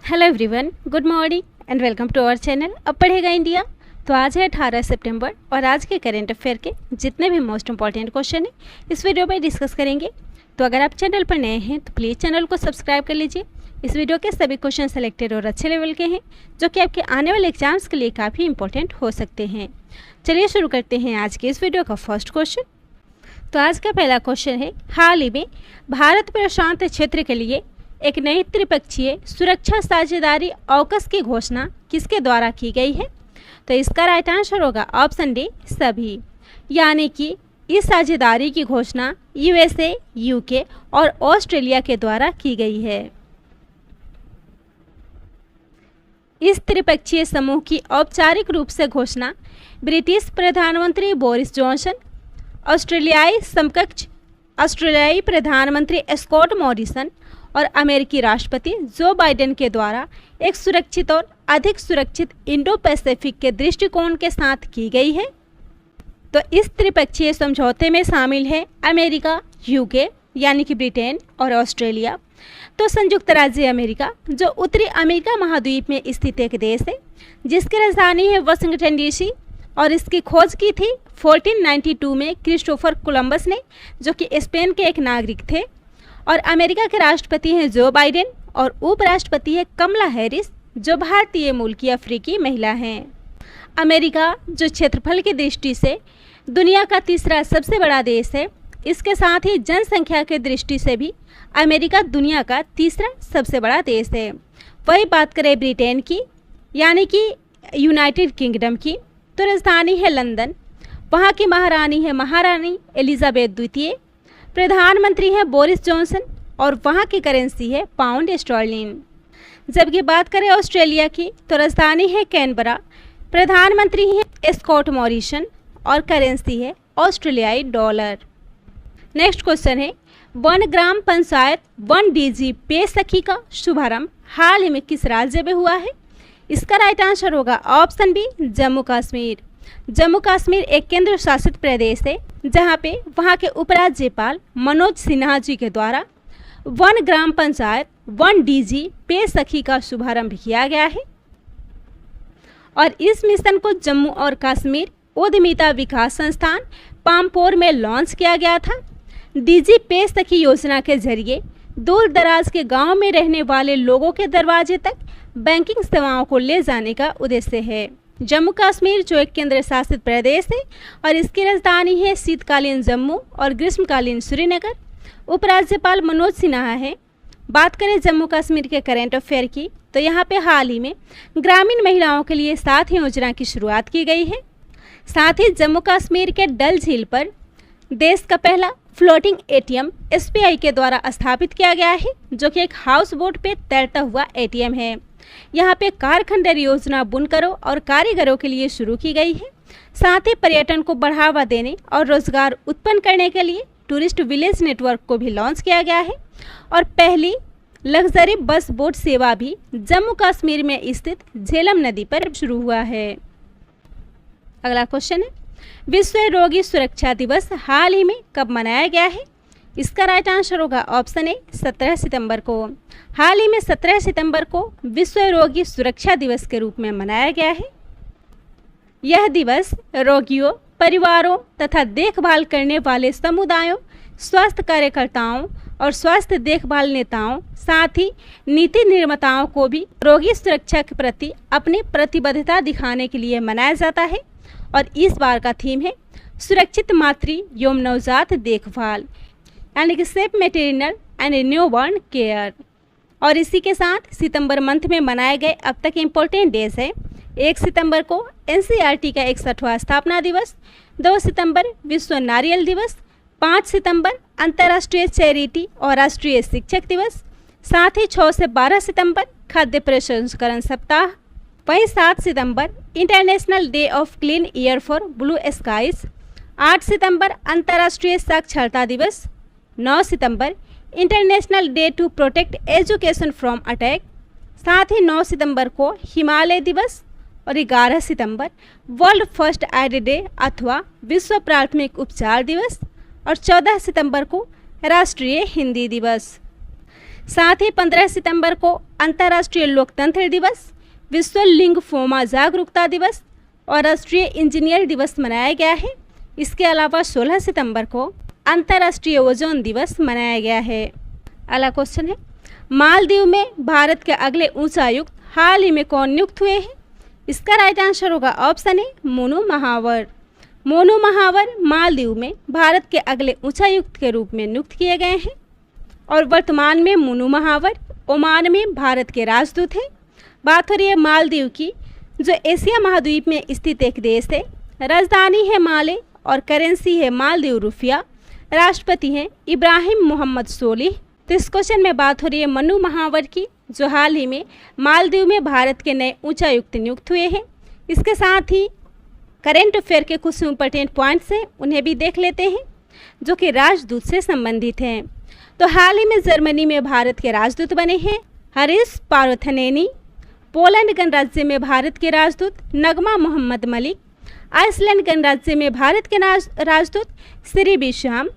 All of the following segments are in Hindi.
Hello everyone, good morning and welcome to our channel Ab Padhega India. तो आज है 18 सितंबर और आज के करेंट अफेयर के जितने भी मोस्ट इंपॉर्टेंट क्वेश्चन हैं इस वीडियो में डिस्कस करेंगे। तो अगर आप चैनल पर नए हैं तो प्लीज़ चैनल को सब्सक्राइब कर लीजिए। इस वीडियो के सभी क्वेश्चन सेलेक्टेड और अच्छे लेवल के हैं जो कि आपके आने वाले एग्जाम्स के लिए काफ़ी इंपॉर्टेंट हो सकते हैं। चलिए शुरू करते हैं आज के इस वीडियो का फर्स्ट क्वेश्चन। तो आज का पहला क्वेश्चन है, हाल ही में भारत प्रशांत क्षेत्र के लिए एक नई त्रिपक्षीय सुरक्षा साझेदारी ऑकस की घोषणा किसके द्वारा की गई है? तो इसका राइट आंसर होगा ऑप्शन डी, सभी। यानी कि इस साझेदारी की घोषणा यूएसए, यूके और ऑस्ट्रेलिया के द्वारा की गई है। इस त्रिपक्षीय समूह की औपचारिक रूप से घोषणा ब्रिटिश प्रधानमंत्री बोरिस जॉनसन, ऑस्ट्रेलियाई समकक्ष ऑस्ट्रेलियाई प्रधानमंत्री स्कॉट मॉरिसन और अमेरिकी राष्ट्रपति जो बाइडेन के द्वारा एक सुरक्षित और अधिक सुरक्षित इंडो पैसिफिक के दृष्टिकोण के साथ की गई है। तो इस त्रिपक्षीय समझौते में शामिल है अमेरिका, यूके यानी कि ब्रिटेन और ऑस्ट्रेलिया। तो संयुक्त राज्य अमेरिका जो उत्तरी अमेरिका महाद्वीप में स्थित एक देश है जिसकी राजधानी है वाशिंगटन डीसी और इसकी खोज की थी 1492 में क्रिस्टोफर कोलंबस ने, जो कि स्पेन के एक नागरिक थे। और अमेरिका के राष्ट्रपति हैं जो बाइडेन और उपराष्ट्रपति है कमला हैरिस जो भारतीय मूल की अफ्रीकी महिला हैं। अमेरिका जो क्षेत्रफल की दृष्टि से दुनिया का तीसरा सबसे बड़ा देश है, इसके साथ ही जनसंख्या के दृष्टि से भी अमेरिका दुनिया का तीसरा सबसे बड़ा देश है। वही बात करें ब्रिटेन की यानी कि यूनाइटेड किंगडम की, तो राजधानी है लंदन, वहाँ की महारानी है महारानी एलिजाबेथ द्वितीय, प्रधानमंत्री है बोरिस जॉनसन और वहाँ की करेंसी है पाउंड स्टर्लिंग। जबकि बात करें ऑस्ट्रेलिया की तो राजधानी है कैनबरा, प्रधानमंत्री है स्कॉट मॉरिसन और करेंसी है ऑस्ट्रेलियाई डॉलर। नेक्स्ट क्वेश्चन है, one gram panchayat one DG पे सखी का शुभारंभ हाल ही में किस राज्य में हुआ है? इसका राइट आंसर होगा ऑप्शन बी, जम्मू कश्मीर। जम्मू कश्मीर एक केंद्र शासित प्रदेश है जहां पे वहां के उपराज्यपाल मनोज सिन्हा जी के द्वारा one gram panchayat one DG पे सखी का शुभारंभ किया गया है। और इस मिशन को जम्मू और कश्मीर उद्यमिता विकास संस्थान पामपोर में लॉन्च किया गया था। डीजी पे सखी योजना के जरिए दूर दराज के गांव में रहने वाले लोगों के दरवाजे तक बैंकिंग सेवाओं को ले जाने का उद्देश्य है। जम्मू कश्मीर जो एक केंद्र शासित प्रदेश है और इसकी राजधानी है शीतकालीन जम्मू और ग्रीष्मकालीन श्रीनगर। उपराज्यपाल मनोज सिन्हा है। बात करें जम्मू कश्मीर के करेंट अफेयर की तो यहाँ पे हाल ही में ग्रामीण महिलाओं के लिए 7 योजना की शुरुआत की गई है। साथ ही जम्मू कश्मीर के डल झील पर देश का पहला फ्लोटिंग एटीएम एसबीआई के द्वारा स्थापित किया गया है, जो कि एक हाउस बोट पे तैरता हुआ एटीएम है। यहाँ पे कार खंडर योजना बुनकरों और कारीगरों के लिए शुरू की गई है। साथ ही पर्यटन को बढ़ावा देने और रोजगार उत्पन्न करने के लिए टूरिस्ट विलेज नेटवर्क को भी लॉन्च किया गया है। और पहली लग्जरी बस बोट सेवा भी जम्मू कश्मीर में स्थित झेलम नदी पर शुरू हुआ है। अगला क्वेश्चन है, विश्व रोगी सुरक्षा दिवस हाल ही में कब मनाया गया है? इसका राइट आंसर होगा ऑप्शन ए, 17 सितंबर को। हाल ही में 17 सितंबर को विश्व रोगी सुरक्षा दिवस के रूप में मनाया गया है। यह दिवस रोगियों, परिवारों तथा देखभाल करने वाले समुदायों, स्वास्थ्य कार्यकर्ताओं और स्वास्थ्य देखभाल नेताओं, साथ ही नीति निर्माताओं को भी रोगी सुरक्षा के प्रति अपनी प्रतिबद्धता दिखाने के लिए मनाया जाता है। और इस बार का थीम है सुरक्षित मातृ एवं नवजात देखभाल यानी कि safe maternal and newborn care. और इसी के साथ सितंबर मंथ में मनाए गए अब तक इम्पोर्टेंट डेज है। 1 सितंबर को एनसीईआरटी का 61वां स्थापना दिवस, 2 सितंबर विश्व नारियल दिवस, 5 सितंबर अंतर्राष्ट्रीय चैरिटी और राष्ट्रीय शिक्षक दिवस, साथ ही 6 से 12 सितंबर खाद्य प्रसंस्करण सप्ताह, वहीं 7 सितंबर international day of clean air for blue skies, 8 सितंबर अंतर्राष्ट्रीय साक्षरता दिवस, 9 सितंबर international day to protect education from attack, साथ ही 9 सितंबर को हिमालय दिवस और 11 सितंबर वर्ल्ड फर्स्ट एड डे अथवा विश्व प्राथमिक उपचार दिवस और 14 सितंबर को राष्ट्रीय हिंदी दिवस। साथ ही 15 सितंबर को अंतर्राष्ट्रीय लोकतंत्र दिवस, विश्व लिंगोफोमा जागरूकता दिवस और राष्ट्रीय इंजीनियर दिवस मनाया गया है। इसके अलावा 16 सितंबर को अंतर्राष्ट्रीय ओजोन दिवस मनाया गया है। अगला क्वेश्चन है, मालदीव में भारत के अगले उच्चायुक्त हाल ही में कौन नियुक्त हुए हैं? इसका राइट आंसर होगा ऑप्शन ए मोनू महावर। मोनू महावर मालदीव में भारत के अगले उच्चायुक्त के रूप में नियुक्त किए गए हैं और वर्तमान में मोनू महावर ओमान में भारत के राजदूत हैं। बात हो रही है मालदीव की, जो एशिया महाद्वीप में स्थित एक देश है। राजधानी है माले और करेंसी है मालदीव रुपया। राष्ट्रपति हैं इब्राहिम मोहम्मद सोलिह। तो इस क्वेश्चन में बात हो रही है मनु महावर की, जो हाल ही में मालदीव में भारत के नए उच्चायुक्त नियुक्त हुए हैं। इसके साथ ही करेंट अफेयर के कुछ इंपॉर्टेंट पॉइंट्स हैं, उन्हें भी देख लेते हैं, जो कि राजदूत से संबंधित हैं। तो हाल ही में जर्मनी में भारत के राजदूत बने हैं हरीश पार्थनेनी। पोलैंड गणराज्य में भारत के राजदूत नगमा मोहम्मद मलिक। आइसलैंड गणराज्य में भारत के राजदूत श्री विश्राम।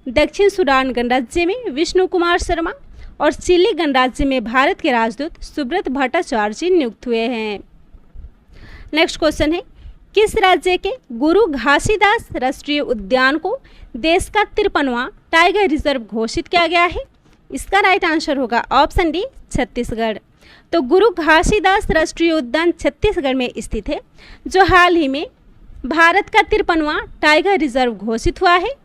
दक्षिण सूडान गणराज्य में विष्णु कुमार शर्मा और चिली गणराज्य में भारत के राजदूत सुब्रत भट्टाचार्य नियुक्त हुए हैं। नेक्स्ट क्वेश्चन है, किस राज्य के गुरु घासीदास राष्ट्रीय उद्यान को देश का 53वां टाइगर रिजर्व घोषित किया गया है? इसका राइट आंसर होगा ऑप्शन डी छत्तीसगढ़। तो गुरु घासीदास राष्ट्रीय उद्यान छत्तीसगढ़ में स्थित है, जो हाल ही में भारत का 53वां टाइगर रिजर्व घोषित हुआ है।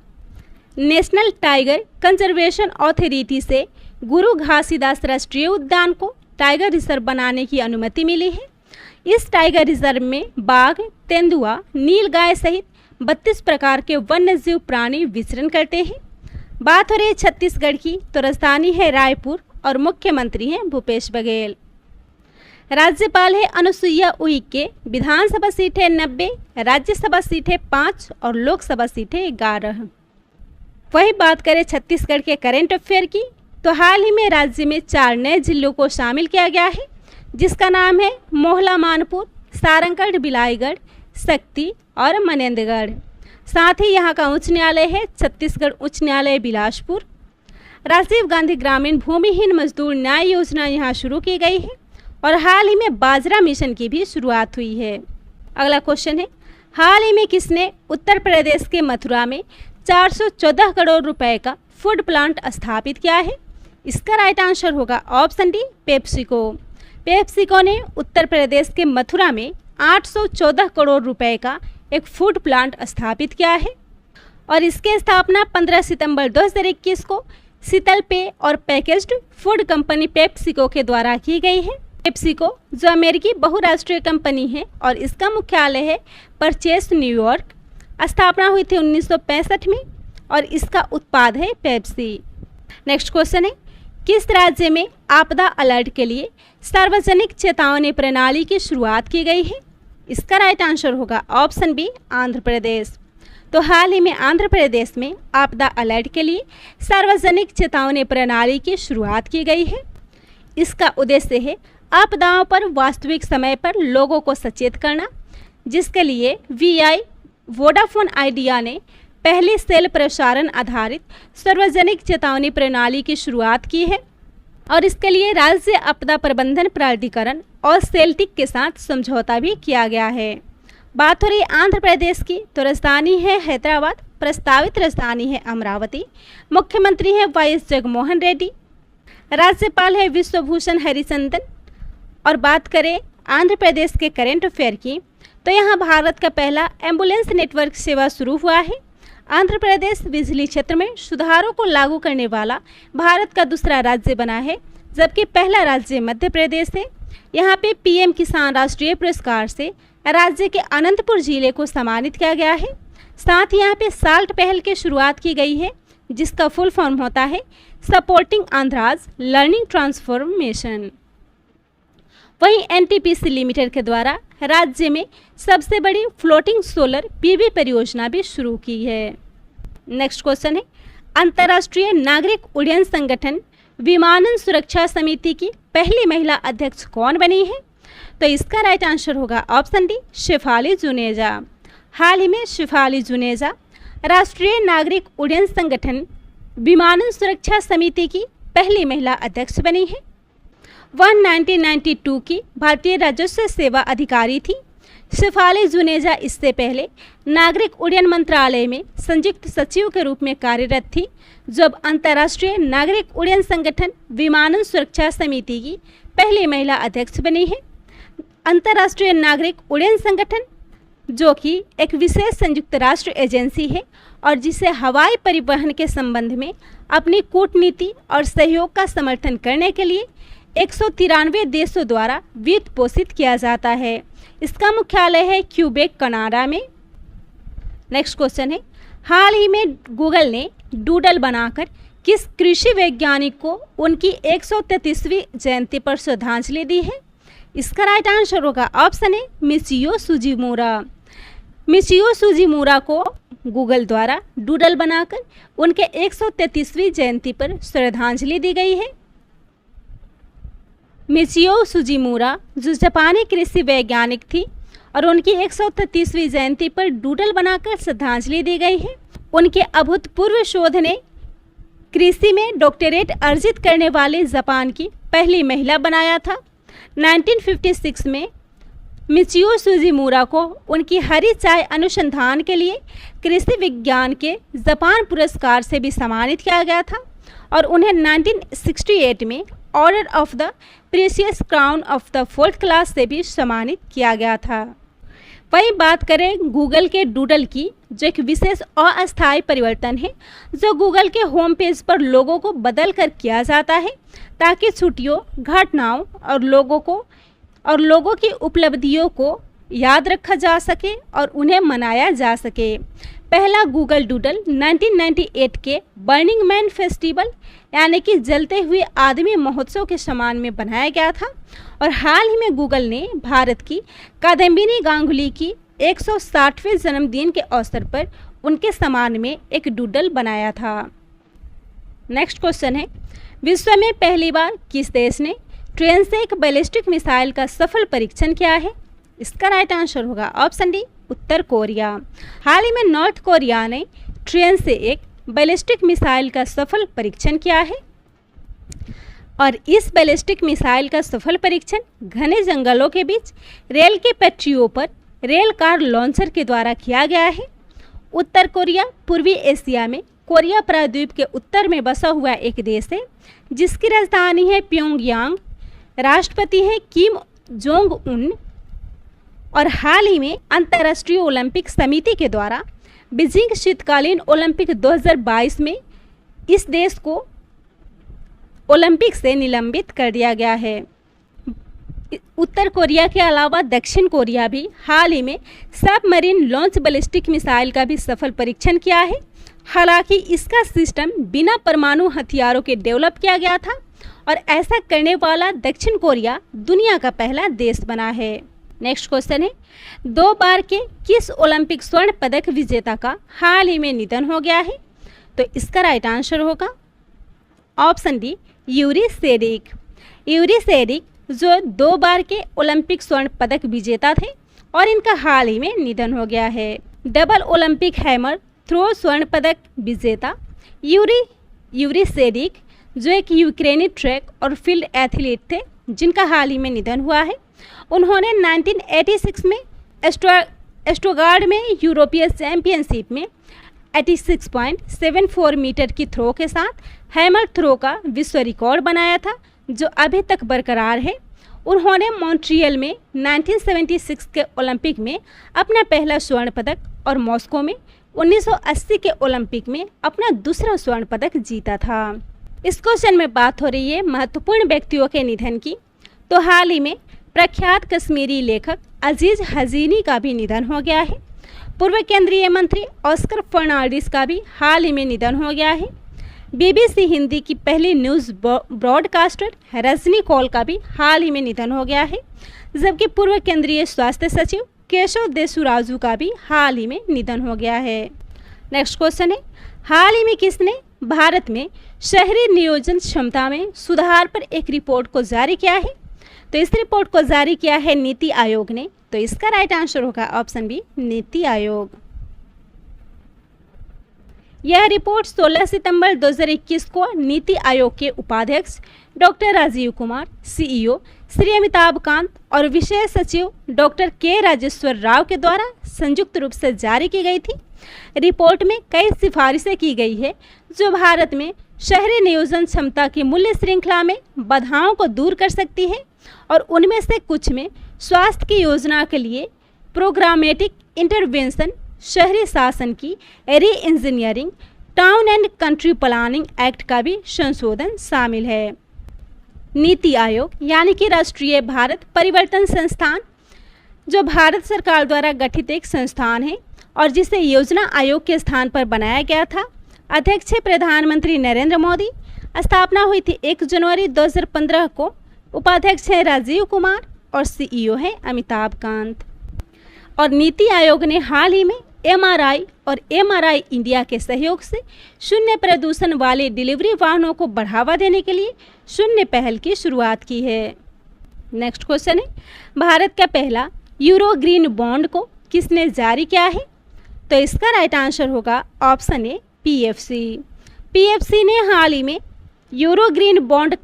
नेशनल टाइगर कंजर्वेशन अथॉरिटी से गुरु घासीदास राष्ट्रीय उद्यान को टाइगर रिजर्व बनाने की अनुमति मिली है। इस टाइगर रिजर्व में बाघ, तेंदुआ, नीलगाय सहित 32 प्रकार के वन्यजीव प्राणी विचरण करते हैं। बात हो रही है छत्तीसगढ़ की, तो राजधानी है रायपुर और मुख्यमंत्री हैं भूपेश बघेल। राज्यपाल है अनुसुईया उइके। विधानसभा सीट है 90, राज्यसभा सीट है 5 और लोकसभा सीट है 11। वही बात करें छत्तीसगढ़ के करेंट अफेयर की, तो हाल ही में राज्य में 4 नए जिलों को शामिल किया गया है, जिसका नाम है मोहला मानपुर, सारंगगढ़, बिलाईगढ़, शक्ति और मनेन्द्रगढ़। साथ ही यहाँ का उच्च न्यायालय है छत्तीसगढ़ उच्च न्यायालय बिलासपुर। राजीव गांधी ग्रामीण भूमिहीन मजदूर न्याय योजना यहाँ शुरू की गई है और हाल ही में बाजरा मिशन की भी शुरुआत हुई है। अगला क्वेश्चन है, हाल ही में किसने उत्तर प्रदेश के मथुरा में 414 करोड़ रुपए का फूड प्लांट स्थापित किया है? इसका राइट आंसर होगा ऑप्शन डी पेप्सिको। पेप्सिको ने उत्तर प्रदेश के मथुरा में 814 करोड़ रुपए का एक फूड प्लांट स्थापित किया है और इसकी स्थापना 15 सितंबर 2021 को शीतल पेय और पैकेज्ड फूड कंपनी पेप्सिको के द्वारा की गई है। पेप्सिको जो अमेरिकी बहुराष्ट्रीय कंपनी है और इसका मुख्यालय है परचेस, न्यूयॉर्क। स्थापना हुई थी 1965 में और इसका उत्पाद है पेप्सी। नेक्स्ट क्वेश्चन है, किस राज्य में आपदा अलर्ट के लिए सार्वजनिक चेतावनी प्रणाली की शुरुआत की गई है? इसका राइट आंसर होगा ऑप्शन बी आंध्र प्रदेश। तो हाल ही में आंध्र प्रदेश में आपदा अलर्ट के लिए सार्वजनिक चेतावनी प्रणाली की शुरुआत की गई है। इसका उद्देश्य है आपदाओं पर वास्तविक समय पर लोगों को सचेत करना, जिसके लिए वीआई वोडाफोन आइडिया ने पहली सेल प्रसारण आधारित सार्वजनिक चेतावनी प्रणाली की शुरुआत की है और इसके लिए राज्य आपदा प्रबंधन प्राधिकरण और सेल्टिक के साथ समझौता भी किया गया है। बात हो रही आंध्र प्रदेश की, तो राजधानी है हैदराबाद, प्रस्तावित राजधानी है अमरावती। मुख्यमंत्री है वाईएस जगनमोहन रेड्डी। राज्यपाल है विश्वभूषण हरिचंदन। और बात करें आंध्र प्रदेश के करेंट अफेयर की, तो यहाँ भारत का पहला एम्बुलेंस नेटवर्क सेवा शुरू हुआ है। आंध्र प्रदेश बिजली क्षेत्र में सुधारों को लागू करने वाला भारत का दूसरा राज्य बना है, जबकि पहला राज्य मध्य प्रदेश है। यहाँ पे पीएम किसान राष्ट्रीय पुरस्कार से राज्य के अनंतपुर जिले को सम्मानित किया गया है। साथ ही यहाँ पे साल्ट पहल की शुरुआत की गई है, जिसका फुल फॉर्म होता है सपोर्टिंग आंध्राज लर्निंग ट्रांसफॉर्मेशन। वहीं एनटीपीसी लिमिटेड के द्वारा राज्य में सबसे बड़ी फ्लोटिंग सोलर पीवी परियोजना भी शुरू की है। नेक्स्ट क्वेश्चन है, अंतर्राष्ट्रीय नागरिक उड्डयन संगठन विमानन सुरक्षा समिति की पहली महिला अध्यक्ष कौन बनी है? तो इसका राइट आंसर होगा ऑप्शन डी शेफाली जुनेजा। हाल ही में शेफाली जुनेजा राष्ट्रीय नागरिक उड्डयन संगठन विमानन सुरक्षा समिति की पहली महिला अध्यक्ष बनी है। वह 1992 की भारतीय राजस्व सेवा अधिकारी थी। शेफाली जुनेजा इससे पहले नागरिक उड्डयन मंत्रालय में संयुक्त सचिव के रूप में कार्यरत थी, जब अंतर्राष्ट्रीय नागरिक उड्डयन संगठन विमानन सुरक्षा समिति की पहली महिला अध्यक्ष बनी है। अंतर्राष्ट्रीय नागरिक उड्डयन संगठन, जो कि एक विशेष संयुक्त राष्ट्र एजेंसी है और जिसे हवाई परिवहन के संबंध में अपनी कूटनीति और सहयोग का समर्थन करने के लिए 193 देशों द्वारा वित्त पोषित किया जाता है। इसका मुख्यालय है क्यूबेक, कनाडा में। नेक्स्ट क्वेश्चन है, हाल ही में गूगल ने डूडल बनाकर किस कृषि वैज्ञानिक को उनकी 133वीं जयंती पर श्रद्धांजलि दी है? इसका राइट आंसर होगा ऑप्शन है मिचियो सुजुमुरा। मिचियो सुजुमुरा को गूगल द्वारा डूडल बनाकर उनके 133वीं जयंती पर श्रद्धांजलि दी गई है। मिचियो सुजुमुरा जो जापानी कृषि वैज्ञानिक थी और उनकी 133वीं जयंती पर डूडल बनाकर श्रद्धांजलि दी गई है। उनके अभूतपूर्व शोध ने कृषि में डॉक्टरेट अर्जित करने वाले जापान की पहली महिला बनाया था। 1956 में मिचियो सुजुमुरा को उनकी हरी चाय अनुसंधान के लिए कृषि विज्ञान के जापान पुरस्कार से भी सम्मानित किया गया था और उन्हें 1968 में order of the precious crown of the 4th class से भी सम्मानित किया गया था। वहीं बात करें गूगल के डूडल की, जो एक विशेष अस्थायी परिवर्तन है जो गूगल के होम पेज पर लोगों को बदल कर किया जाता है ताकि छुट्टियों, घटनाओं और लोगों की उपलब्धियों को याद रखा जा सके और उन्हें मनाया जा सके। पहला गूगल डूडल 1998 के बर्निंग मैन फेस्टिवल यानी कि जलते हुए आदमी महोत्सव के सम्मान में बनाया गया था और हाल ही में गूगल ने भारत की कादम्बिनी गांगुली की 160वें जन्मदिन के अवसर पर उनके सम्मान में एक डूडल बनाया था। नेक्स्ट क्वेश्चन है, विश्व में पहली बार किस देश ने ट्रेन से एक बैलिस्टिक मिसाइल का सफल परीक्षण किया है? इसका राइट आंसर होगा ऑप्शन डी, उत्तर कोरिया। हाल ही में नॉर्थ कोरिया ने ट्रेन से एक बैलिस्टिक मिसाइल का सफल परीक्षण किया है और इस बैलिस्टिक मिसाइल का सफल परीक्षण घने जंगलों के बीच रेल के पटरियों पर रेल कार लॉन्चर के द्वारा किया गया है। उत्तर कोरिया पूर्वी एशिया में कोरिया प्रायद्वीप के उत्तर में बसा हुआ एक देश है जिसकी राजधानी है प्योंगयांग। राष्ट्रपति हैं किम जोंग उन और हाल ही में अंतर्राष्ट्रीय ओलंपिक समिति के द्वारा बीजिंग शीतकालीन ओलंपिक 2022 में इस देश को ओलंपिक से निलंबित कर दिया गया है। उत्तर कोरिया के अलावा दक्षिण कोरिया भी हाल ही में सबमरीन लॉन्च बैलिस्टिक मिसाइल का भी सफल परीक्षण किया है। हालांकि इसका सिस्टम बिना परमाणु हथियारों के डेवलप किया गया था और ऐसा करने वाला दक्षिण कोरिया दुनिया का पहला देश बना है। नेक्स्ट क्वेश्चन है, 2 बार के किस ओलंपिक स्वर्ण पदक विजेता का हाल ही में निधन हो गया है? तो इसका राइट आंसर होगा option D, Yuri ceric. Yuri ceric जो 2 बार के ओलंपिक स्वर्ण पदक विजेता थे और इनका हाल ही में निधन हो गया है। डबल ओलंपिक हैमर थ्रो स्वर्ण पदक विजेता यूरी सेरिक जो एक यूक्रेनी ट्रैक और फील्ड एथलीट थे जिनका हाल ही में निधन हुआ है। उन्होंने 1986 में स्टुटगार्ट में यूरोपीय चैंपियनशिप में 86.74 मीटर की थ्रो के साथ हैमर थ्रो का विश्व रिकॉर्ड बनाया था जो अभी तक बरकरार है। उन्होंने मॉन्ट्रियल में 1976 के ओलंपिक में अपना पहला स्वर्ण पदक और मॉस्को में 1980 के ओलंपिक में अपना दूसरा स्वर्ण पदक जीता था। इस क्वेश्चन में बात हो रही है महत्वपूर्ण व्यक्तियों के निधन की। तो हाल ही में प्रख्यात कश्मीरी लेखक अजीज हजीनी का भी निधन हो गया है। पूर्व केंद्रीय मंत्री ऑस्कर फर्नांडिस का भी हाल ही में निधन हो गया है। बीबीसी हिंदी की पहली न्यूज़ ब्रॉडकास्टर रजनी कौल का भी हाल ही में निधन हो गया है, जबकि पूर्व केंद्रीय स्वास्थ्य सचिव केशव देसुराजू का भी हाल ही में निधन हो गया है। नेक्स्ट क्वेश्चन है, हाल ही में किसने भारत में शहरी नियोजन क्षमता में सुधार पर एक रिपोर्ट को जारी किया है? तो इस रिपोर्ट को जारी किया है नीति आयोग ने। तो इसका राइट आंसर होगा ऑप्शन बी, नीति आयोग। यह रिपोर्ट 16 सितंबर 2021 को नीति आयोग के उपाध्यक्ष डॉक्टर राजीव कुमार, सीईओ श्री अमिताभ कांत और विशेष सचिव डॉक्टर के राजेश्वर राव के द्वारा संयुक्त रूप से जारी की गई थी। रिपोर्ट में कई सिफारिशें की गई है जो भारत में शहरी नियोजन क्षमता की मूल्य श्रृंखला में बाधाओं को दूर कर सकती है और उनमें से कुछ में स्वास्थ्य की योजना के लिए प्रोग्रामेटिक इंटरवेंशन, शहरी शासन की री engineering, town and country planning act का भी संशोधन शामिल है। नीति आयोग यानी कि राष्ट्रीय भारत परिवर्तन संस्थान, जो भारत सरकार द्वारा गठित एक संस्थान है और जिसे योजना आयोग के स्थान पर बनाया गया था। अध्यक्ष प्रधानमंत्री नरेंद्र मोदी। स्थापना हुई थी 1 जनवरी 2015 को। उपाध्यक्ष है राजीव कुमार और सीईओ है अमिताभ कांत। और नीति आयोग ने हाल ही में एमआरआई और एमआरआई इंडिया के सहयोग से शून्य प्रदूषण वाले डिलीवरी वाहनों को बढ़ावा देने के लिए शून्य पहल की शुरुआत की है। नेक्स्ट क्वेश्चन है, भारत का पहला यूरो ग्रीन बॉन्ड को किसने जारी किया है? तो इसका राइट आंसर होगा ऑप्शन ए, पीएफसी। पीएफसी ने हाल ही में यूरो ग्रीन बॉन्ड,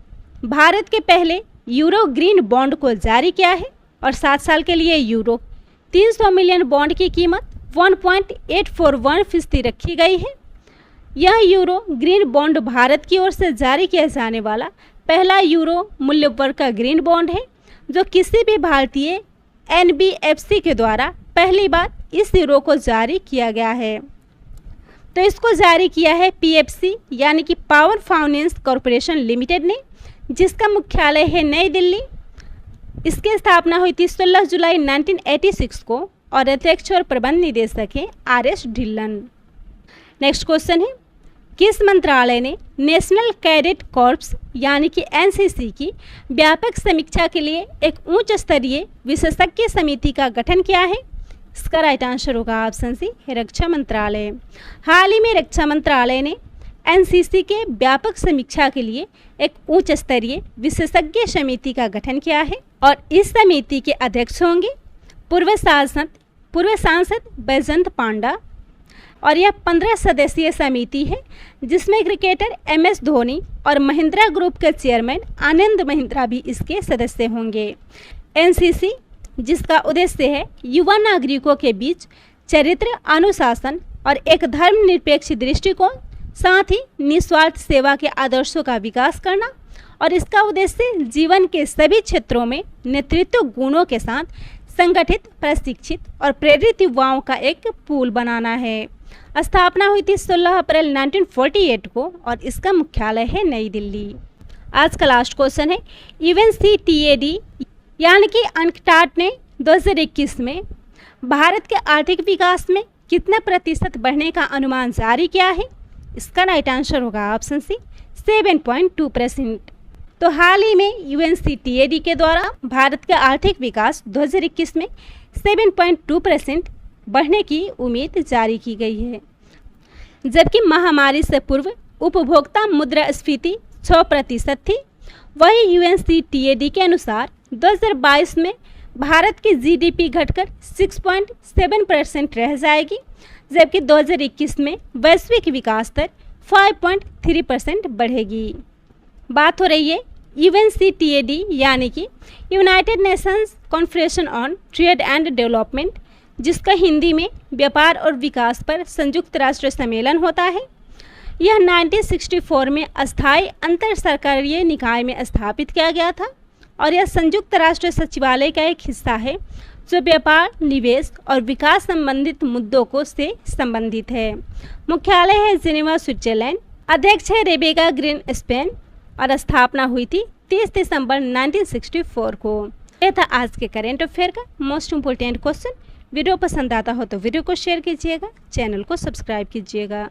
भारत के पहले यूरो ग्रीन बॉन्ड को जारी किया है और 7 साल के लिए यूरो 300 मिलियन बॉन्ड की कीमत 1.841% रखी गई है। यह यूरो ग्रीन बॉन्ड भारत की ओर से जारी किया जाने वाला पहला यूरो मूल्य वर्ग का ग्रीन बॉन्ड है जो किसी भी भारतीय एनबीएफसी के द्वारा पहली बार इस यूरो को जारी किया गया है। तो इसको जारी किया है पीएफसी यानी कि पावर फाइनेंस कॉरपोरेशन लिमिटेड ने, जिसका मुख्यालय है नई दिल्ली। इसकी स्थापना हुई थी 16 जुलाई 1986 को और अध्यक्ष और प्रबंध निदेशक हैं आरएस ढिल्लन। नेक्स्ट क्वेश्चन है, किस मंत्रालय ने नेशनल कैडेट कॉर्प्स यानी कि एनसीसी की व्यापक समीक्षा के लिए एक उच्च स्तरीय विशेषज्ञ समिति का गठन किया है? इसका राइट आंसर होगा ऑप्शन सी, रक्षा मंत्रालय। हाल ही में रक्षा मंत्रालय ने एनसीसी के व्यापक समीक्षा के लिए एक उच्च स्तरीय विशेषज्ञ समिति का गठन किया है और इस समिति के अध्यक्ष होंगे पूर्व सांसद बैजंत पांडा। और यह 15 सदस्यीय समिति है जिसमें क्रिकेटर एमएस धोनी और महिंद्रा ग्रुप के चेयरमैन आनंद महिंद्रा भी इसके सदस्य होंगे। एनसीसी जिसका उद्देश्य है युवा नागरिकों के बीच चरित्र, अनुशासन और एक धर्मनिरपेक्ष दृष्टिकोण, साथ ही निस्वार्थ सेवा के आदर्शों का विकास करना और इसका उद्देश्य जीवन के सभी क्षेत्रों में नेतृत्व गुणों के साथ संगठित, प्रशिक्षित और प्रेरित युवाओं का एक पूल बनाना है। स्थापना हुई थी 16 अप्रैल 1948 को और इसका मुख्यालय है नई दिल्ली। आज का लास्ट क्वेश्चन है, यूएनसीटीएडी यानी कि अंकटाड ने 2021 में भारत के आर्थिक विकास में कितने प्रतिशत बढ़ने का अनुमान जारी किया है? इसका राइट आंसर होगा ऑप्शन सी, 7.2%। तो हाल ही में यूएनसीटीएडी के द्वारा भारत का आर्थिक विकास 2021 में 7.2% बढ़ने की उम्मीद जारी की गई है, जबकि महामारी से पूर्व उपभोक्ता मुद्रास्फीति 6% थी। वही यूएनसीटीएडी के अनुसार 2022 में भारत की जीडीपी घटकर 6.7% रह जाएगी, जबकि 2021 में वैश्विक विकास दर 5.3% बढ़ेगी। बात हो रही है यूएनसीटीएडी यानी कि United Nations conference on trade and development, जिसका हिंदी में व्यापार और विकास पर संयुक्त राष्ट्र सम्मेलन होता है। यह 1964 में अस्थायी अंतर सरकारीय निकाय में स्थापित किया गया था और यह संयुक्त राष्ट्र सचिवालय का एक हिस्सा है जो व्यापार, निवेश और विकास संबंधित मुद्दों को से संबंधित है। मुख्यालय है जिनेवा, स्विट्जरलैंड। अध्यक्ष है रेबेका ग्रीन स्पेन और स्थापना हुई थी 30 दिसंबर 1964 को। यह था आज के करेंट अफेयर का मोस्ट इम्पोर्टेंट क्वेश्चन। वीडियो पसंद आता हो तो वीडियो को शेयर कीजिएगा, चैनल को सब्सक्राइब कीजिएगा।